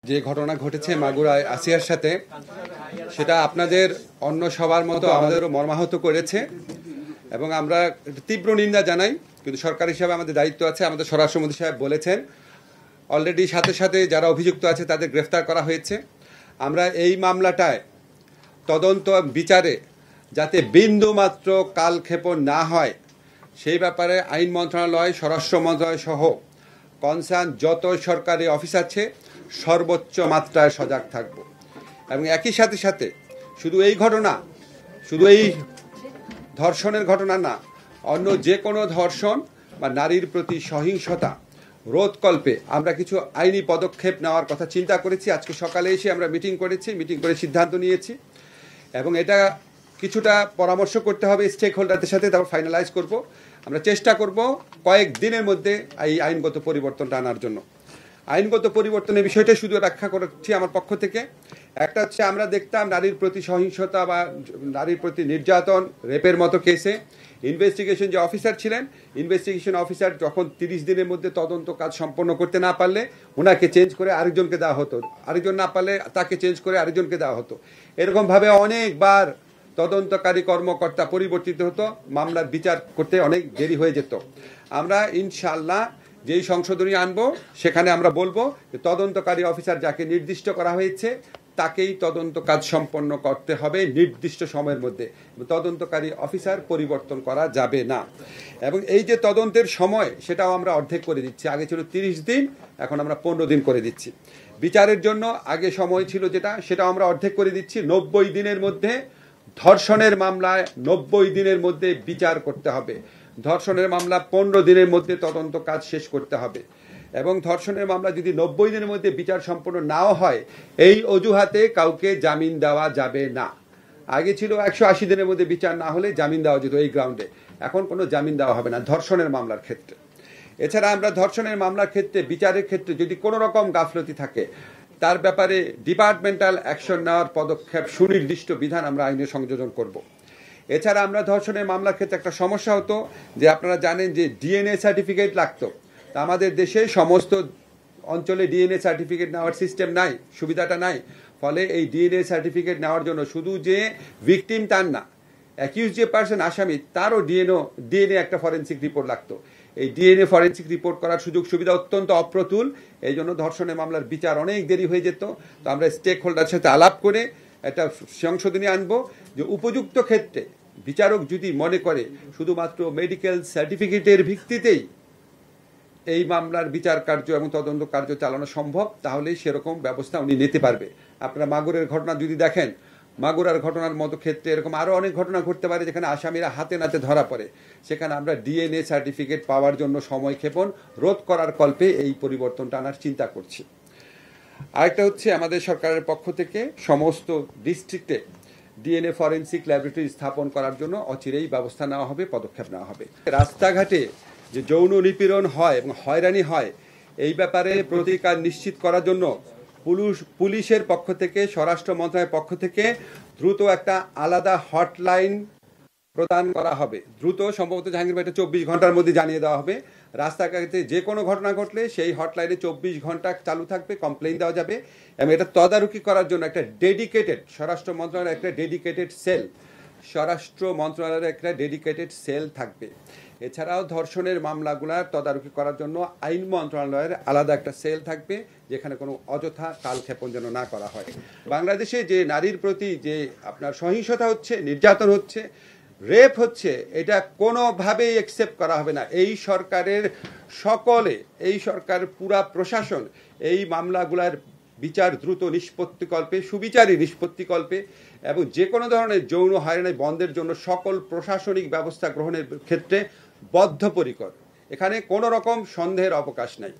যে ঘটনা ঘটেছে মাগুরায় আসিয়ার সাথে, সেটা আপনাদের অন্য সবার মতো আমাদেরও মর্মাহত করেছে এবং আমরা তীব্র নিন্দা জানাই। কিন্তু সরকার হিসাবে আমাদের দায়িত্ব আছে। আমাদের স্বরাষ্ট্রমন্ত্রী সাহেব বলেছেন অলরেডি সাথে সাথে যারা অভিযুক্ত আছে তাদের গ্রেফতার করা হয়েছে। আমরা এই মামলাটায় তদন্ত বিচারে যাতে বিন্দু মাত্র কালক্ষেপণ না হয় সেই ব্যাপারে আইন মন্ত্রণালয়, স্বরাষ্ট্র মন্ত্রণালয় সহ কনসার্ন যত সরকারি অফিস আছে সর্বোচ্চ মাত্রায় সজাগ থাকব। এবং একই সাথে সাথে শুধু এই ঘটনা, শুধু এই ধর্ষণের ঘটনা না, অন্য যে কোনো ধর্ষণ বা নারীর প্রতি সহিংসতা রোধকল্পে আমরা কিছু আইনি পদক্ষেপ নেওয়ার কথা চিন্তা করেছি। আজকে সকালে এসে আমরা মিটিং করে সিদ্ধান্ত নিয়েছি এবং এটা কিছুটা পরামর্শ করতে হবে স্টেক হোল্ডারদের সাথে, তারপর ফাইনালাইজ করব। আমরা চেষ্টা করব কয়েক দিনের মধ্যে এই আইনগত পরিবর্তনটা আনার জন্য। আইনগত পরিবর্তনের বিষয়টা শুধু ব্যাখ্যা করছি আমার পক্ষ থেকে। একটা হচ্ছে, আমরা দেখতাম নারীর প্রতি সহিংসতা বা নারীর প্রতি নির্যাতন, রেপের মতো কেসে ইনভেস্টিগেশন যে অফিসার ছিলেন, ইনভেস্টিগেশন অফিসার যখন 30 দিনের মধ্যে তদন্ত কাজ সম্পন্ন করতে না পারলে ওনাকে চেঞ্জ করে আরেকজনকে দেওয়া হতো, আরেকজন না পারলে তাকে চেঞ্জ করে আরেকজনকে দেওয়া হতো। এরকমভাবে অনেকবার তদন্তকারী কর্মকর্তা পরিবর্তিত হতো, মামলার বিচার করতে অনেক দেরি হয়ে যেত। আমরা ইনশাআল্লাহ যেই সংশোধনী আনবো সেখানে আমরা বলবো যে তদন্তকারী অফিসার যাকে নির্দিষ্ট করা হয়েছে তাকেই তদন্ত কাজ সম্পন্ন করতে হবে নির্দিষ্ট সময়ের মধ্যে। তদন্তকারী অফিসার পরিবর্তন করা যাবে না। এবং এই যে তদন্তের সময় সেটাও আমরা অর্ধেক করে দিচ্ছি। আগে ছিল 30 দিন, এখন আমরা 15 দিন করে দিচ্ছি। বিচারের জন্য আগে সময় ছিল যেটা, সেটাও আমরা অর্ধেক করে দিচ্ছি। 90 দিনের মধ্যে ধর্ষণের মামলায় 90 দিনের মধ্যে বিচার করতে হবে। ধর্ষণের মামলা 15 দিনের মধ্যে তদন্ত কাজ শেষ করতে হবে। এবং ধর্ষণের মামলা যদি 90 দিনের মধ্যে বিচার সম্পন্ন নাও হয়, এই অজুহাতে কাউকে জামিন দেওয়া যাবে না। আগে ছিল 180 দিনের মধ্যে বিচার না হলে জামিন দেওয়া যেত এই গ্রাউন্ডে, এখন কোনো জামিন দেওয়া হবে না ধর্ষণের মামলার ক্ষেত্রে। এছাড়া আমরা ধর্ষণের মামলার ক্ষেত্রে বিচারের ক্ষেত্রে যদি কোনো রকম গাফলতি থাকে তার ব্যাপারে ডিপার্টমেন্টাল অ্যাকশন নেওয়ার পদক্ষেপ সুনির্দিষ্ট বিধান আমরা আইনে সংযোজন করব। এছাড়া আমরা ধর্ষণের মামলার ক্ষেত্রে একটা সমস্যা হতো যে, আপনারা জানেন যে ডিএনএ সার্টিফিকেট লাগতো। তা আমাদের দেশে সমস্ত অঞ্চলে ডিএনএ সার্টিফিকেট নেওয়ার সিস্টেম নাই, সুবিধাটা নাই। ফলে এই ডিএনএ সার্টিফিকেট নেওয়ার জন্য শুধু যে ভিকটিম তার না, অ্যাকিউজ যে পার্সন আসামি তারও ডিএনএ একটা ফরেন্সিক রিপোর্ট লাগতো। এই ডিএনএ ফরেন্সিক রিপোর্ট করার সুযোগ সুবিধা অত্যন্ত অপ্রতুল। এই জন্য ধর্ষণের মামলার বিচার অনেক দেরি হয়ে যেত। তো আমরা স্টেক হোল্ডারের সাথে আলাপ করে একটা সংশোধনী আনবো যে উপযুক্ত ক্ষেত্রে বিচারক যদি মনে করে শুধুমাত্র মেডিকেল সার্টিফিকেটের ভিত্তিতেই এই মামলার বিচার কার্য এবং তদন্ত কার্য চালানো সম্ভব, তাহলেই সেরকম ব্যবস্থা উনি নিতে পারবে। আপনারা মাগুরের ঘটনা যদি দেখেন, মাগুরার ঘটনার মতো ক্ষেত্রে এরকম আরও অনেক ঘটনা ঘটতে পারে যেখানে আসামিরা হাতে নাতে ধরা পড়ে। সেখানে আমরা ডিএনএ সার্টিফিকেট পাওয়ার জন্য সময়ক্ষেপণ রোধ করার কল্পে এই পরিবর্তনটা আনার চিন্তা করছি। আরেকটা হচ্ছে, আমাদের সরকারের পক্ষ থেকে সমস্ত ডিস্ট্রিক্টে ডিএনএ ফরেন্সিক ল্যাবরেটরি স্থাপন করার জন্য অচিরেই ব্যবস্থা নেওয়া হবে, পদক্ষেপ নেওয়া হবে। রাস্তাঘাটে যে যৌন নিপীড়ন হয় এবং হয়রানি হয়, এই ব্যাপারে প্রতিকার নিশ্চিত করার জন্য পুলিশের পক্ষ থেকে, স্বরাষ্ট্র মন্ত্রণালয়ের পক্ষ থেকে দ্রুত একটা আলাদা হটলাইন প্রদান করা হবে। দ্রুত, সম্ভবত জাহাঙ্গীর ভাই 24 ঘন্টার মধ্যে জানিয়ে দেওয়া হবে। রাস্তাঘাটে যে কোনো ঘটনা ঘটলে সেই হটলাইনে 24 ঘন্টা চালু থাকবে, কমপ্লেইন দেওয়া যাবে। এবং এটা তদারকি করার জন্য একটা ডেডিকেটেড স্বরাষ্ট্র মন্ত্রণালয়ের একটা ডেডিকেটেড সেল থাকবে। এছাড়াও ধর্ষণের মামলাগুলার তদারকি করার জন্য আইন মন্ত্রণালয়ের আলাদা একটা সেল থাকবে, যেখানে কোনো অযথা কালক্ষেপণ যেন না করা হয়। বাংলাদেশে যে নারীর প্রতি যে আপনার সহিংসতা হচ্ছে, নির্যাতন হচ্ছে, রেপ হচ্ছে, এটা কোনোভাবেই অ্যাকসেপ্ট করা হবে না। এই সরকার পুরা প্রশাসন এই মামলাগুলার বিচার দ্রুত নিষ্পত্তিকল্পে, সুবিচারী নিষ্পত্তিকল্পে এবং যে কোনো ধরনের যৌন হয়রানি বন্ধের জন্য সকল প্রশাসনিক ব্যবস্থা গ্রহণের ক্ষেত্রে বদ্ধপরিকর। এখানে কোনো রকম সন্দেহের অবকাশ নাই।